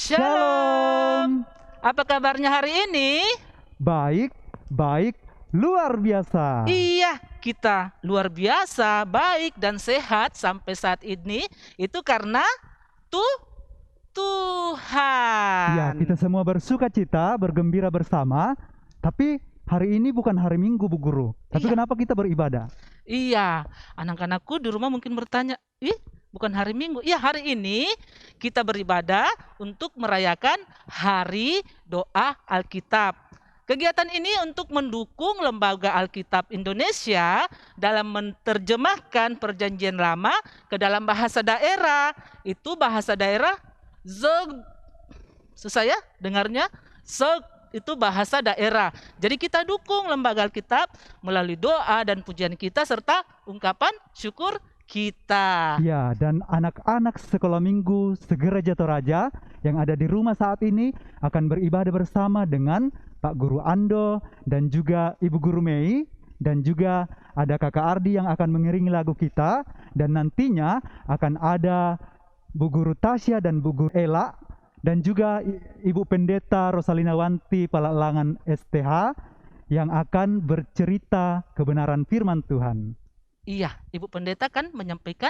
Shalom. Apa kabarnya hari ini? Baik, luar biasa. Iya, kita luar biasa, baik dan sehat sampai saat ini. Itu karena Tuhan. Ya, kita semua bersuka cita, bergembira bersama. Tapi hari ini bukan hari Minggu, Bu Guru. Tapi kenapa kita beribadah? Iya, anak-anakku di rumah mungkin bertanya, bukan hari Minggu. Iya, hari ini kita beribadah untuk merayakan Hari Doa Alkitab. Kegiatan ini untuk mendukung Lembaga Alkitab Indonesia dalam menerjemahkan Perjanjian Lama ke dalam bahasa daerah. Itu bahasa daerah susah ya dengarnya, itu bahasa daerah. Jadi kita dukung Lembaga Alkitab melalui doa dan pujian kita serta ungkapan syukur kita. Ya, dan anak-anak sekolah minggu Segereja Toraja yang ada di rumah saat ini akan beribadah bersama dengan Pak Guru Ando dan juga Ibu Guru Mei, dan juga ada Kakak Ardi yang akan mengiringi lagu kita, dan nantinya akan ada Bu Guru Tasya dan Bu Guru Ela, dan juga Ibu Pendeta Rosalina Wanti Palalangan STH yang akan bercerita kebenaran firman Tuhan. Iya, Ibu Pendeta kan menyampaikan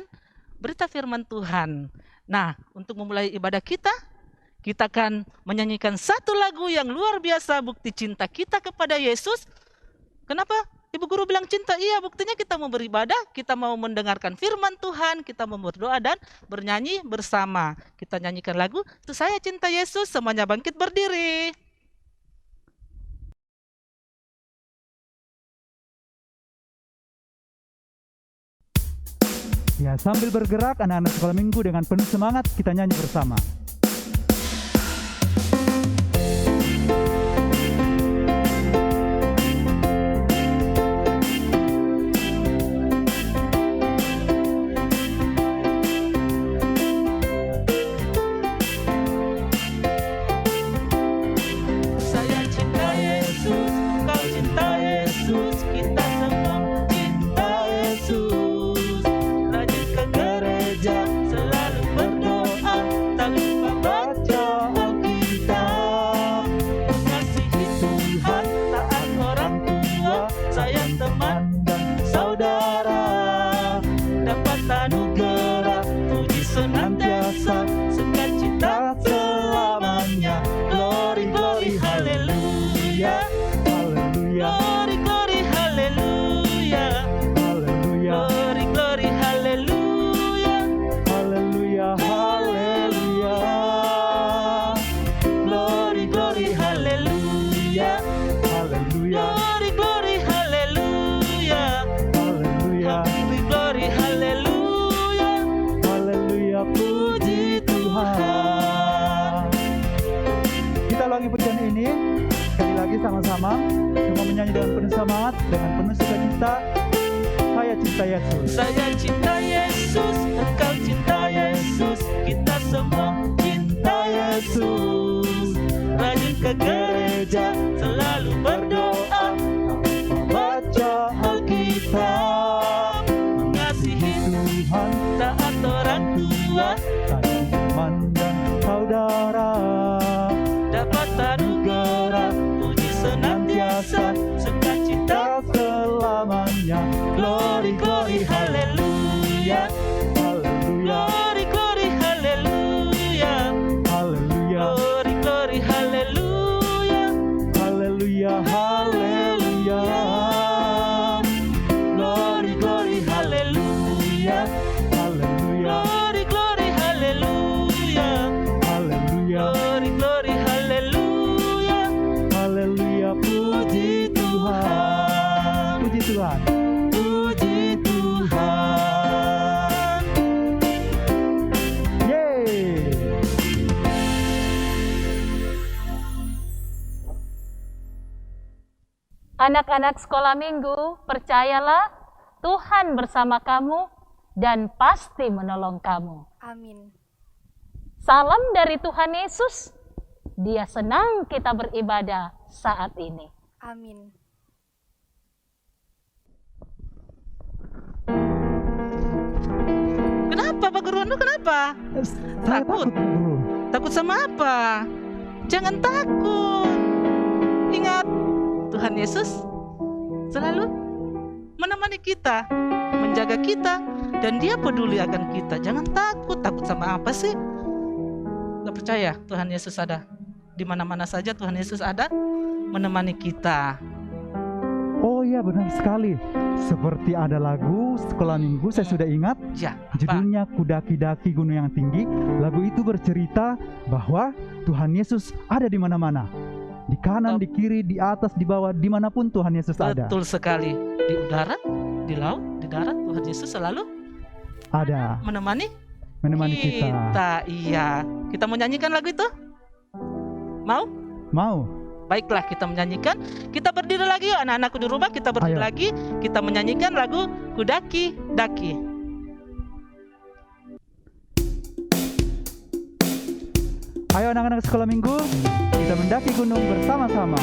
berita firman Tuhan. Nah, untuk memulai ibadah kita akan menyanyikan satu lagu yang luar biasa, bukti cinta kita kepada Yesus. Kenapa Ibu Guru bilang cinta? Iya, buktinya kita mau beribadah, kita mau mendengarkan firman Tuhan, kita mau berdoa dan bernyanyi bersama. Kita nyanyikan lagu, itu saya cinta Yesus, semuanya bangkit berdiri. Ya, sambil bergerak anak-anak sekolah minggu dengan penuh semangat kita nyanyi bersama. Pujian ini sekali lagi sama-sama semua menyanyi dengan penuh semangat, dengan penuh sukacita. Saya cinta Yesus. Saya cinta Yesus, engkau cinta Yesus, kita semua cinta Yesus. Rajin ke gereja, selalu berdoa, baca Alkitab, mengasihi Tuhan, taat orang tua, saling memandang saudara. Dapat anugerah, puji senantiasa, sukacita selamanya. Glory, glory, haleluya. Glory, glory, haleluya. Glory, glory, haleluya. Haleluya, haleluya. Glory, glory, haleluya. Haleluya. Glory, glory, haleluya. Haleluya. Glory, glory, haleluya. Haleluya, puji Tuhan. Puji Tuhan. Puji Tuhan. Yeay. Anak-anak sekolah minggu, percayalah Tuhan bersama kamu dan pasti menolong kamu. Amin. Salam dari Tuhan Yesus. Dia senang kita beribadah saat ini. Amin. Kenapa Pak Guru Anu, kenapa? Saya Takut? takut, Guru. Takut sama apa? Jangan takut. Ingat, Tuhan Yesus selalu menemani kita, menjaga kita, dan Dia peduli akan kita. Jangan takut. Takut sama apa sih? Gak percaya Tuhan Yesus ada? Di mana-mana saja Tuhan Yesus ada menemani kita. Oh iya, benar sekali. Seperti ada lagu sekolah minggu, saya sudah ingat. Ya, apa? Judulnya Kudaki-daki Gunung yang Tinggi. Lagu itu bercerita bahwa Tuhan Yesus ada di mana-mana. Di kanan, di kiri, di atas, di bawah, dimanapun Tuhan Yesus ada. Betul sekali. Di udara, di laut, di darat, Tuhan Yesus selalu Ada menemani kita. Iya. Kita mau nyanyikan lagu itu? Mau? Mau? Baiklah, kita menyanyikan. Kita berdiri lagi yuk, anak-anakku di rumah. Kita berdiri Ayo. lagi. Kita menyanyikan lagu Kudaki-daki. Ayo anak-anak sekolah minggu, kita mendaki gunung bersama-sama.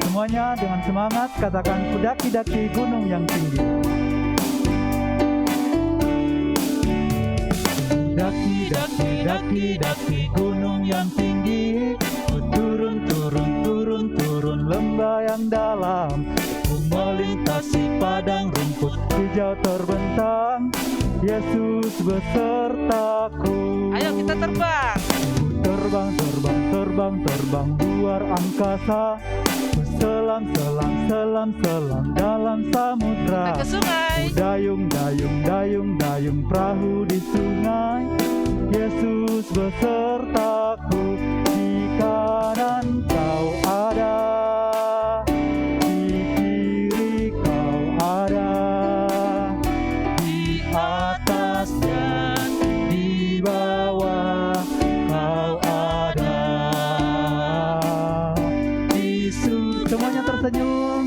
Semuanya dengan semangat katakan kudaki-daki gunung yang tinggi. Daki-daki gunung yang tinggi, ku turun lembah yang dalam, ku melintasi padang rumput hijau terbentang, Yesus besertaku. Ayo kita terbang. Terbang luar angkasa, ku selam dalam samudra. Kita ke sungai. Dayung perahu di sungai, Yesus besertaku. Di kanan kau ada, di kiri kau ada, di atas dan di bawah kau ada. Semuanya tersenyum.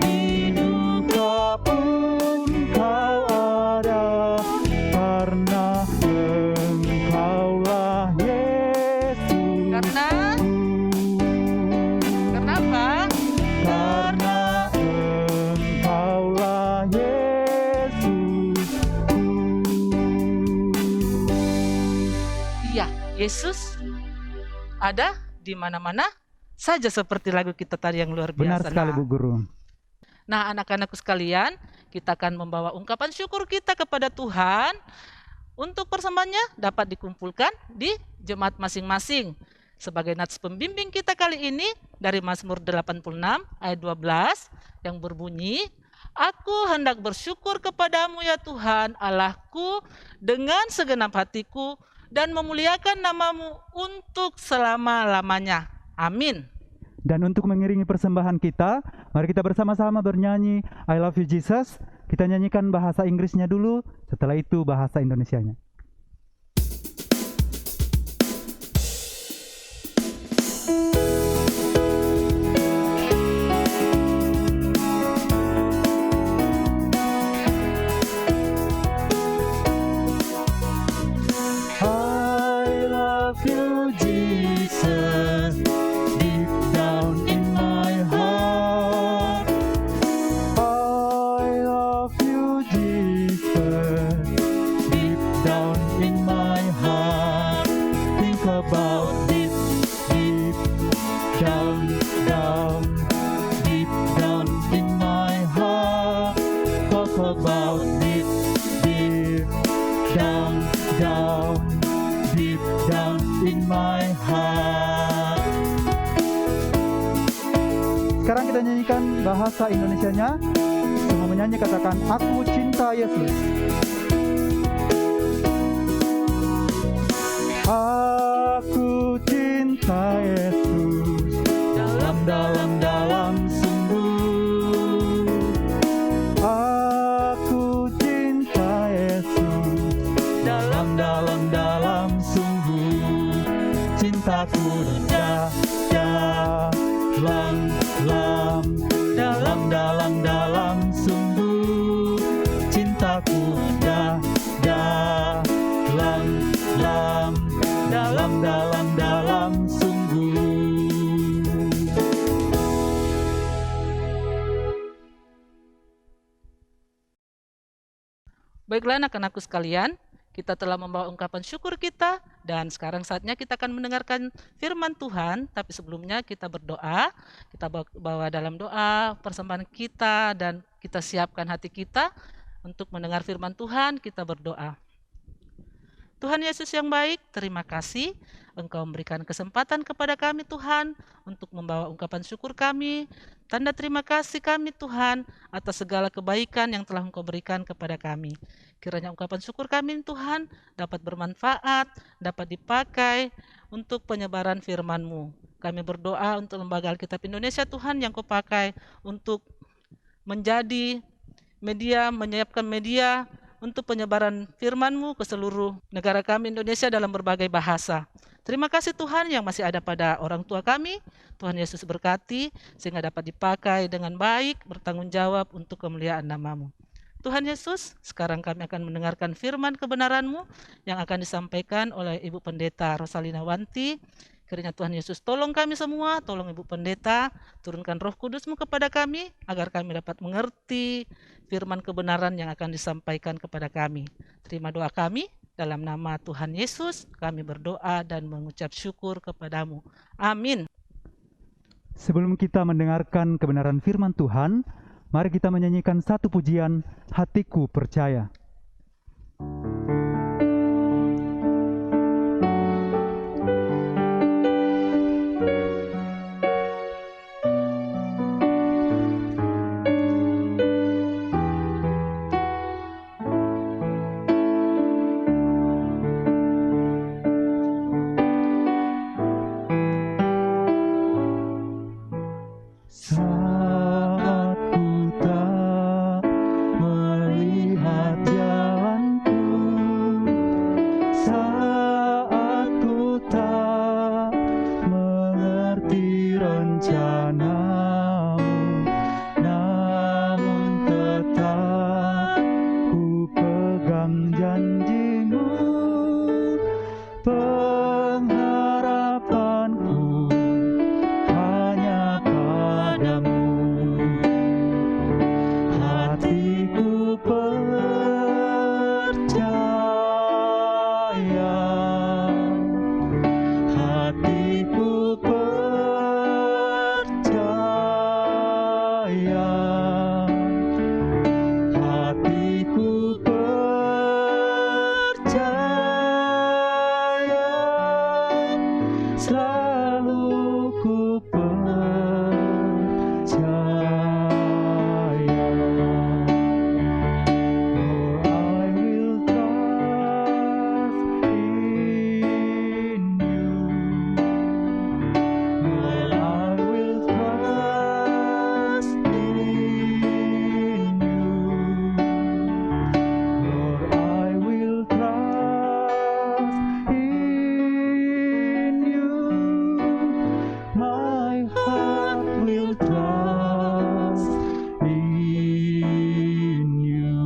Di duka pun kau ada, karena Engkaulah Yesus. Karena apa? Karena Engkaulah Yesus. Iya, Yesus ada di mana-mana saja, seperti lagu kita tadi yang luar biasa. Benar sekali, Bu Guru. Nah, anak-anakku sekalian, kita akan membawa ungkapan syukur kita kepada Tuhan. Untuk persembahannya dapat dikumpulkan di jemaat masing-masing. Sebagai nats pembimbing kita kali ini dari Mazmur 86 ayat 12 yang berbunyi, Aku hendak bersyukur kepadamu ya Tuhan Allahku dengan segenap hatiku dan memuliakan namamu untuk selama-lamanya. Amin. Dan untuk mengiringi persembahan kita, mari kita bersama-sama bernyanyi I Love You Jesus. Kita nyanyikan bahasa Inggrisnya dulu, setelah itu bahasa Indonesianya. I love you Jesus, deep down in my heart. I love you Jesus, deep down in my heart. Think about this, deep down, deep down in my heart. Talk about this, deep down, deep down in my heart. Sekarang kita nyanyikan bahasa Indonesianya. Semua menyanyi katakan aku cinta Yesus. Aku cinta Yesus dalam sungguh. Aku cinta Yesus dalam sungguh. Cintaku dalam sungguh. Cintaku dalam sungguh. Baiklah anak-anakku sekalian, kita telah membawa ungkapan syukur kita dan sekarang saatnya kita akan mendengarkan firman Tuhan. Tapi sebelumnya kita berdoa, kita bawa dalam doa persembahan kita dan kita siapkan hati kita untuk mendengar firman Tuhan. Kita berdoa. Tuhan Yesus yang baik, terima kasih Engkau memberikan kesempatan kepada kami Tuhan untuk membawa ungkapan syukur kami. Tanda terima kasih kami Tuhan atas segala kebaikan yang telah Engkau berikan kepada kami. Kiranya ungkapan syukur kami Tuhan dapat bermanfaat, dapat dipakai untuk penyebaran firman-Mu. Kami berdoa untuk Lembaga Alkitab Indonesia Tuhan yang Kau pakai untuk menjadi media, menyiapkan media untuk penyebaran firman-Mu ke seluruh negara kami Indonesia dalam berbagai bahasa. Terima kasih Tuhan yang masih ada pada orang tua kami. Tuhan Yesus berkati sehingga dapat dipakai dengan baik, bertanggung jawab untuk kemuliaan nama-Mu. Tuhan Yesus, sekarang kami akan mendengarkan firman kebenaran-Mu yang akan disampaikan oleh Ibu Pendeta Rosalina Wanti. Kiranya Tuhan Yesus tolong kami semua, tolong Ibu Pendeta, turunkan Roh Kudus-Mu kepada kami, agar kami dapat mengerti firman kebenaran yang akan disampaikan kepada kami. Terima doa kami, dalam nama Tuhan Yesus, kami berdoa dan mengucap syukur kepadamu. Amin. Sebelum kita mendengarkan kebenaran firman Tuhan, mari kita menyanyikan satu pujian, Hatiku Percaya. Saat ku tak melihat jalanku, saat ku tak mengerti rencanamu, namun tetap ku pegang janjimu. Pengharapanku hanya padamu. Hatiku percaya, hatiku percaya, hatiku percaya, selalu ku percaya. Oh, I will trust in you. Oh, I will trust in you. Lord, I will trust in you. My heart will trust in you.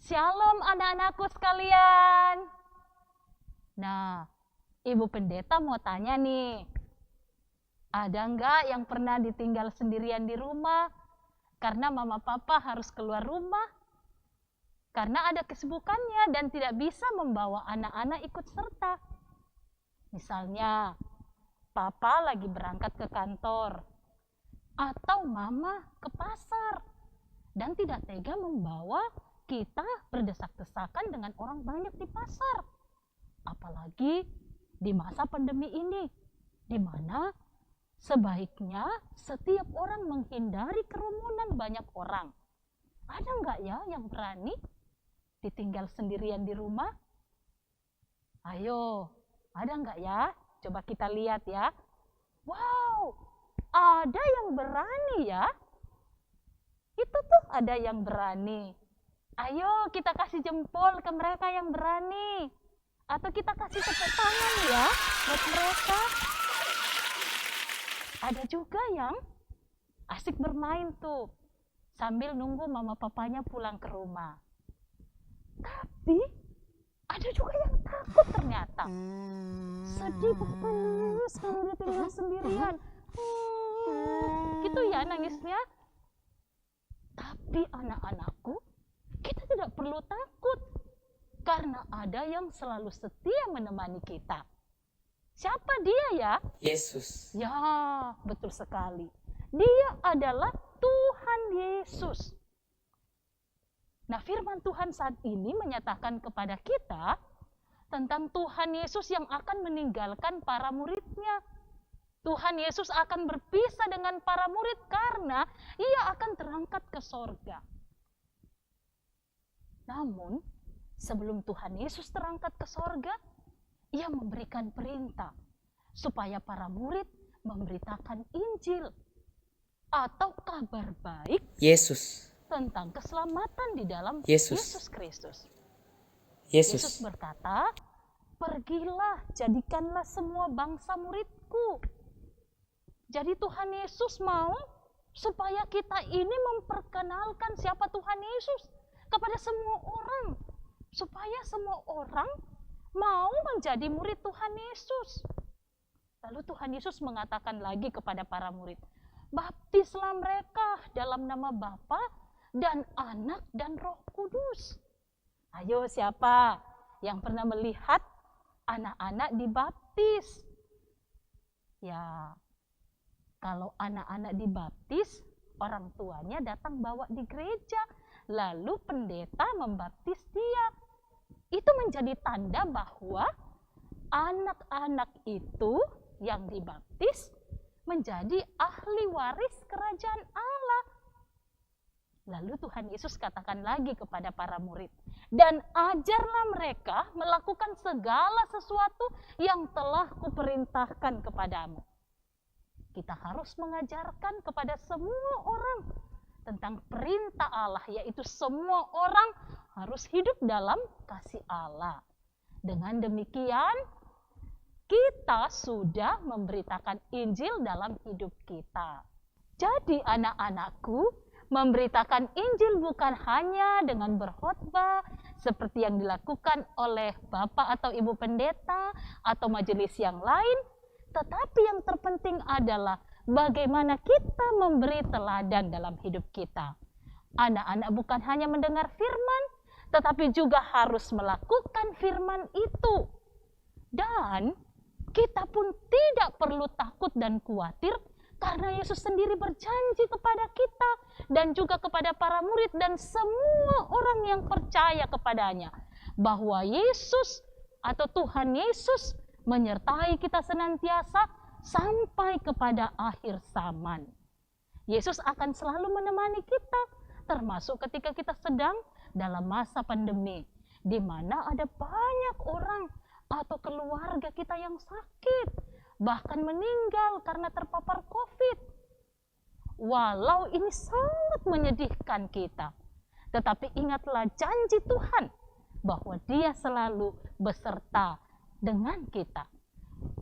Shalom anak-anakku sekalian. Nah, Ibu Pendeta mau tanya nih, ada nggak yang pernah ditinggal sendirian di rumah karena mama papa harus keluar rumah? Karena ada kesibukannya dan tidak bisa membawa anak-anak ikut serta. Misalnya, papa lagi berangkat ke kantor, atau mama ke pasar, dan tidak tega membawa kita berdesak-desakan dengan orang banyak di pasar. Apalagi di masa pandemi ini, di mana sebaiknya setiap orang menghindari kerumunan banyak orang. Ada nggak ya yang berani ditinggal sendirian di rumah? Ayo, ada nggak ya? Coba kita lihat ya. Wow, ada yang berani ya. Itu tuh ada yang berani. Ayo kita kasih jempol ke mereka yang berani. Atau kita kasih tepuk tangan ya buat mereka. Ada juga yang asik bermain tuh sambil nunggu mama papanya pulang ke rumah. Tapi ada juga yang takut ternyata. Sedih betul. nangis kalau ditinggal sendirian. Gitu ya nangisnya. Tapi anak-anakku, kita tidak perlu takut. Karena ada yang selalu setia menemani kita. Siapa dia ya? Yesus. Ya, betul sekali. Dia adalah Tuhan Yesus. Nah, firman Tuhan saat ini menyatakan kepada kita tentang Tuhan Yesus yang akan meninggalkan para muridnya. Tuhan Yesus akan berpisah dengan para murid karena ia akan terangkat ke sorga. Namun, sebelum Tuhan Yesus terangkat ke sorga, ia memberikan perintah supaya para murid memberitakan Injil atau kabar baik Yesus. tentang keselamatan di dalam Yesus. Yesus Kristus. Yesus. Yesus berkata, pergilah, jadikanlah semua bangsa muridku. Jadi Tuhan Yesus mau supaya kita ini memperkenalkan siapa Tuhan Yesus kepada semua orang. Supaya semua orang mau menjadi murid Tuhan Yesus. Lalu Tuhan Yesus mengatakan lagi kepada para murid, baptislah mereka dalam nama Bapa dan Anak dan Roh Kudus. Ayo, siapa yang pernah melihat anak-anak dibaptis? Ya, kalau anak-anak dibaptis, orang tuanya datang bawa di gereja, lalu pendeta membaptis dia. Itu menjadi tanda bahwa anak-anak itu yang dibaptis menjadi ahli waris kerajaan Allah. Lalu Tuhan Yesus katakan lagi kepada para murid, dan ajarlah mereka melakukan segala sesuatu yang telah kuperintahkan kepadamu. Kita harus mengajarkan kepada semua orang tentang perintah Allah, yaitu semua orang harus hidup dalam kasih Allah. Dengan demikian, kita sudah memberitakan Injil dalam hidup kita. Jadi anak-anakku, memberitakan Injil bukan hanya dengan berkhotbah seperti yang dilakukan oleh Bapak atau Ibu Pendeta atau majelis yang lain, tetapi yang terpenting adalah bagaimana kita memberi teladan dalam hidup kita. Anak-anak bukan hanya mendengar firman, tetapi juga harus melakukan firman itu. Dan kita pun tidak perlu takut dan khawatir karena Yesus sendiri berjanji kepada kita dan juga kepada para murid dan semua orang yang percaya kepadanya bahwa Yesus atau Tuhan Yesus menyertai kita senantiasa sampai kepada akhir zaman. Yesus akan selalu menemani kita, termasuk ketika kita sedang dalam masa pandemi, di mana ada banyak orang atau keluarga kita yang sakit, bahkan meninggal karena terpapar COVID. Walau ini sangat menyedihkan kita, tetapi ingatlah janji Tuhan bahwa Dia selalu beserta dengan kita.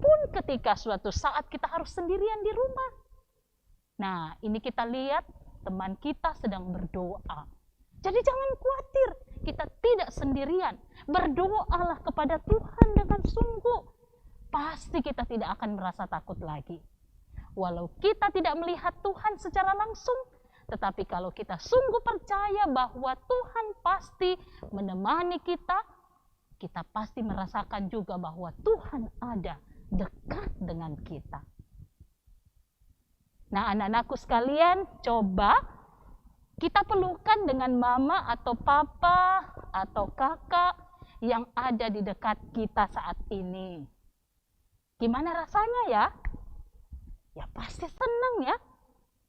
Pun ketika suatu saat kita harus sendirian di rumah. Nah, ini kita lihat teman kita sedang berdoa. Jadi jangan khawatir, kita tidak sendirian. Berdoalah kepada Tuhan dengan sungguh. Pasti kita tidak akan merasa takut lagi. Walau kita tidak melihat Tuhan secara langsung, tetapi kalau kita sungguh percaya bahwa Tuhan pasti menemani kita, kita pasti merasakan juga bahwa Tuhan ada dekat dengan kita. Nah, anak-anakku sekalian, coba kita pelukan dengan mama atau papa atau kakak yang ada di dekat kita saat ini. Gimana rasanya ya? Ya pasti senang ya.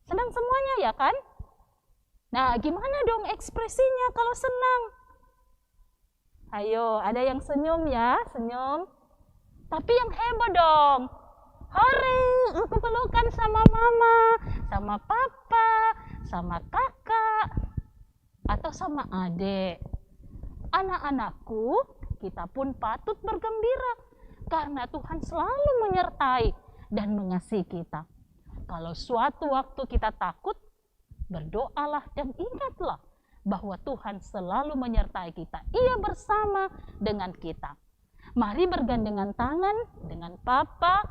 Senang semuanya ya kan? Nah, gimana dong ekspresinya kalau senang? Ayo, ada yang senyum ya, senyum. Tapi yang heboh dong. Hore, aku pelukan sama mama, sama papa, sama kakak, atau sama adik. Anak-anakku, kita pun patut bergembira karena Tuhan selalu menyertai dan mengasihi kita. Kalau suatu waktu kita takut, berdoalah dan ingatlah bahwa Tuhan selalu menyertai kita. Ia bersama dengan kita. Mari bergandengan tangan dengan Papa,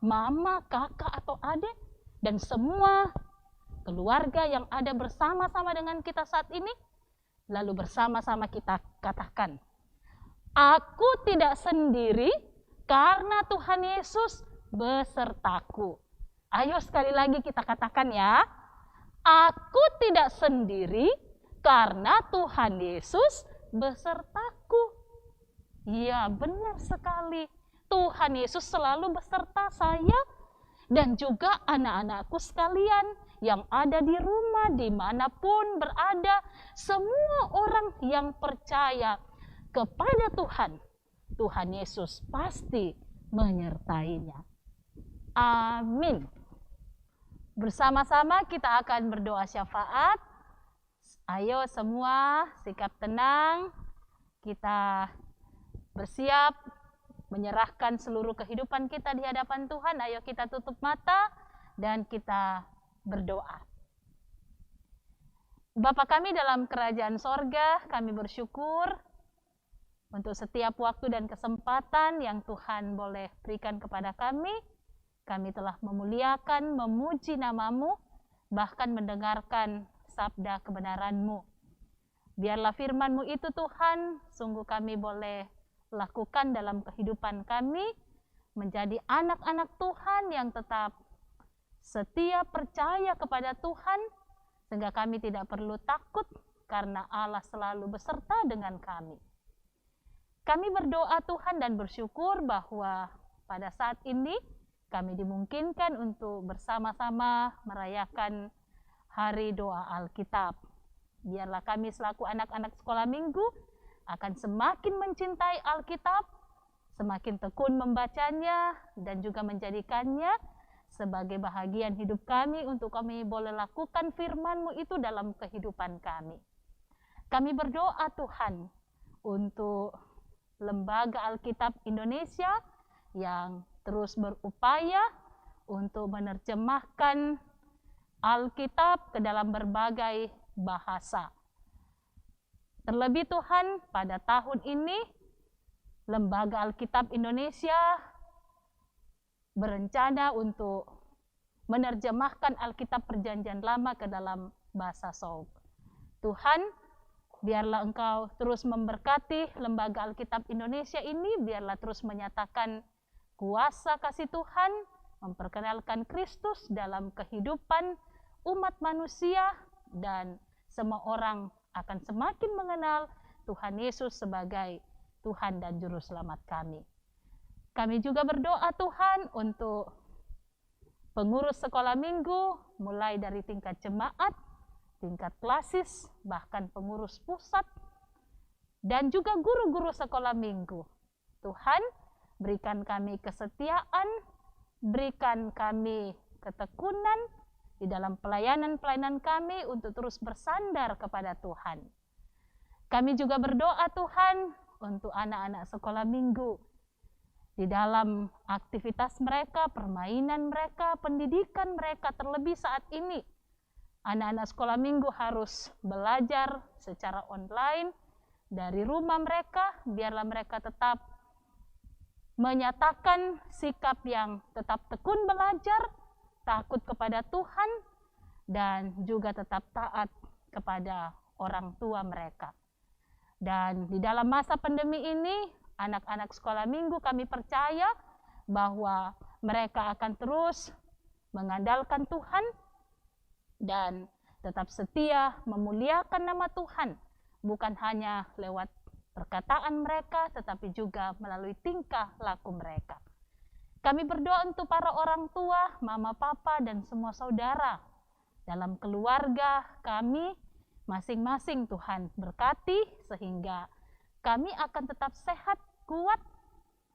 mama, kakak, atau adik, dan semua keluarga yang ada bersama-sama dengan kita saat ini. Lalu bersama-sama kita katakan, aku tidak sendiri karena Tuhan Yesus besertaku. Ayo sekali lagi kita katakan ya. Aku tidak sendiri karena Tuhan Yesus besertaku. Ya, benar sekali. Tuhan Yesus selalu beserta saya dan juga anak-anakku sekalian yang ada di rumah, dimanapun berada. Semua orang yang percaya kepada Tuhan, Tuhan Yesus pasti menyertainya. Amin. Bersama-sama kita akan berdoa syafaat. Ayo semua sikap tenang. Kita bersiap menyerahkan seluruh kehidupan kita di hadapan Tuhan. Ayo kita tutup mata dan kita berdoa. Bapa kami dalam kerajaan sorga, kami bersyukur untuk setiap waktu dan kesempatan yang Tuhan boleh berikan kepada kami. Kami telah memuliakan, memuji nama-Mu, bahkan mendengarkan sabda kebenaran-Mu. Biarlah firman-Mu itu Tuhan, sungguh kami boleh lakukan dalam kehidupan kami, menjadi anak-anak Tuhan yang tetap setia percaya kepada Tuhan, sehingga kami tidak perlu takut karena Allah selalu beserta dengan kami. Kami berdoa Tuhan dan bersyukur bahwa pada saat ini kami dimungkinkan untuk bersama-sama merayakan Hari Doa Alkitab. Biarlah kami selaku anak-anak sekolah minggu akan semakin mencintai Alkitab, semakin tekun membacanya dan juga menjadikannya sebagai bahagian hidup kami untuk kami boleh lakukan firman-Mu itu dalam kehidupan kami. Kami berdoa Tuhan untuk Lembaga Alkitab Indonesia yang terus berupaya untuk menerjemahkan Alkitab ke dalam berbagai bahasa. Terlebih Tuhan, pada tahun ini Lembaga Alkitab Indonesia berencana untuk menerjemahkan Alkitab Perjanjian Lama ke dalam bahasa Sauk. Tuhan, biarlah Engkau terus memberkati Lembaga Alkitab Indonesia ini, biarlah terus menyatakan kuasa kasih Tuhan, memperkenalkan Kristus dalam kehidupan umat manusia, dan semua orang akan semakin mengenal Tuhan Yesus sebagai Tuhan dan Juru Selamat kami. Kami juga berdoa Tuhan untuk pengurus sekolah minggu, mulai dari tingkat jemaat, tingkat klasis, bahkan pengurus pusat, dan juga guru-guru sekolah minggu. Tuhan, berikan kami kesetiaan, berikan kami ketekunan di dalam pelayanan-pelayanan kami untuk terus bersandar kepada Tuhan. Kami juga berdoa Tuhan untuk anak-anak sekolah minggu, di dalam aktivitas mereka, permainan mereka, pendidikan mereka, terlebih saat ini anak-anak sekolah minggu harus belajar secara online dari rumah mereka. Biarlah mereka tetap menyatakan sikap yang tetap tekun belajar, takut kepada Tuhan, dan juga tetap taat kepada orang tua mereka. Dan di dalam masa pandemi ini, anak-anak sekolah minggu kami percaya bahwa mereka akan terus mengandalkan Tuhan dan tetap setia memuliakan nama Tuhan, bukan hanya lewat perkataan mereka, tetapi juga melalui tingkah laku mereka. Kami berdoa untuk para orang tua, mama, papa, dan semua saudara dalam keluarga kami masing-masing. Tuhan berkati sehingga kami akan tetap sehat, kuat,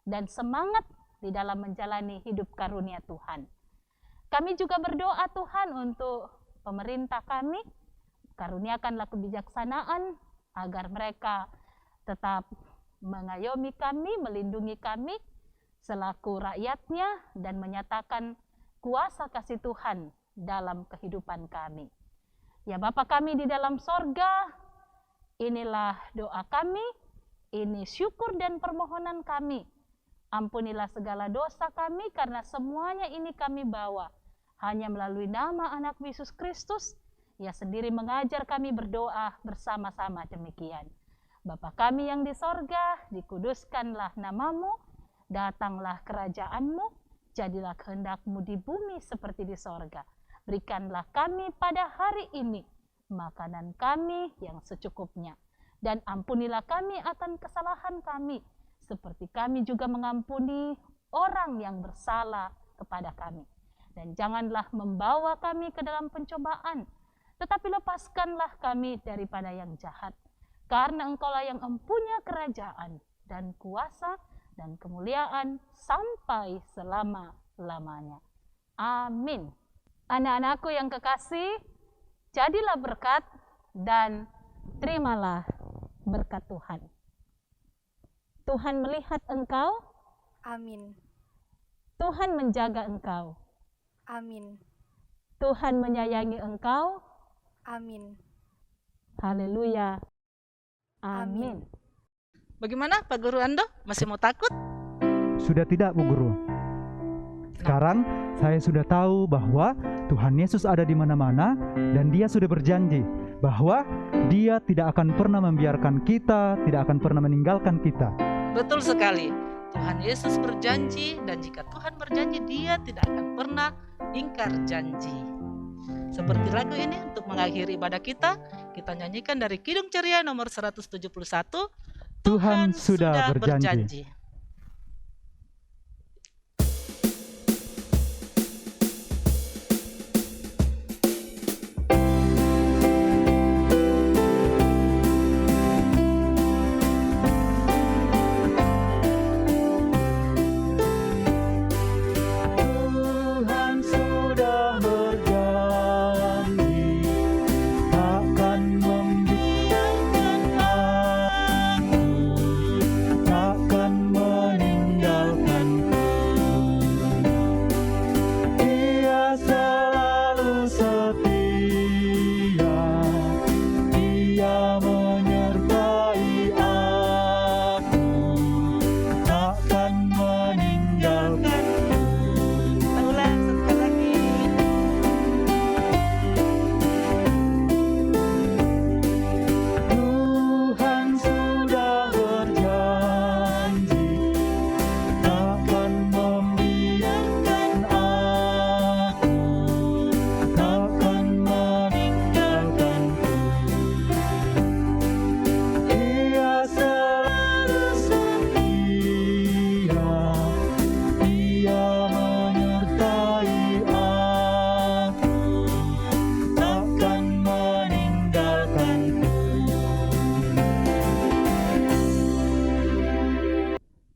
dan semangat di dalam menjalani hidup karunia Tuhan. Kami juga berdoa Tuhan untuk pemerintah kami, karuniakanlah kebijaksanaan agar mereka tetap mengayomi kami, melindungi kami selaku rakyatnya, dan menyatakan kuasa kasih Tuhan dalam kehidupan kami. Ya Bapa kami di dalam sorga, inilah doa kami, ini syukur dan permohonan kami Ampunilah segala dosa kami karena semuanya ini kami bawa hanya melalui nama Anak Yesus Kristus. Ia sendiri mengajar kami berdoa bersama-sama demikian. Bapa kami yang di sorga, dikuduskanlah namamu, datanglah kerajaanmu, jadilah kehendak-Mu di bumi seperti di sorga. Berikanlah kami pada hari ini makanan kami yang secukupnya. Dan ampunilah kami akan kesalahan kami, seperti kami juga mengampuni orang yang bersalah kepada kami. Dan janganlah membawa kami ke dalam pencobaan, tetapi lepaskanlah kami daripada yang jahat. Karena Engkaulah yang empunya kerajaan dan kuasa dan kemuliaan sampai selama-lamanya. Amin. Anak-anakku yang kekasih, jadilah berkat dan terimalah berkat Tuhan. Tuhan melihat engkau. Amin. Tuhan menjaga engkau. Amin. Tuhan menyayangi engkau. Amin. Haleluya. Amin. Bagaimana Pak Guru Ando? Masih mau takut? Sudah tidak, Bu Guru. Sekarang saya sudah tahu bahwa Tuhan Yesus ada di mana-mana dan Dia sudah berjanji bahwa Dia tidak akan pernah membiarkan kita, tidak akan pernah meninggalkan kita. Betul sekali. Tuhan Yesus berjanji, dan jika Tuhan berjanji, Dia tidak akan pernah ingkar janji. Seperti lagu ini, untuk mengakhiri ibadah kita nyanyikan dari Kidung Ceria nomor 171. Tuhan sudah berjanji.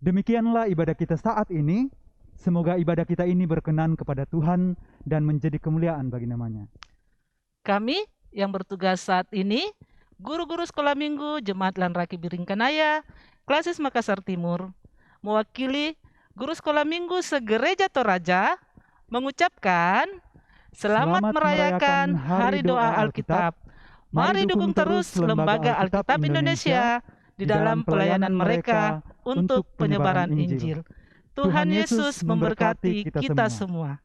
Demikianlah ibadah kita saat ini. Semoga ibadah kita ini berkenan kepada Tuhan dan menjadi kemuliaan bagi namanya. Kami yang bertugas saat ini, guru-guru sekolah minggu Jemaat Lanraki Biringkanaya, Klasis Makassar Timur, mewakili guru sekolah minggu segereja Toraja, mengucapkan Selamat merayakan Hari Doa Alkitab. Mari dukung terus Lembaga Alkitab Indonesia di dalam pelayanan mereka untuk penyebaran Injil. Tuhan Yesus memberkati kita semua.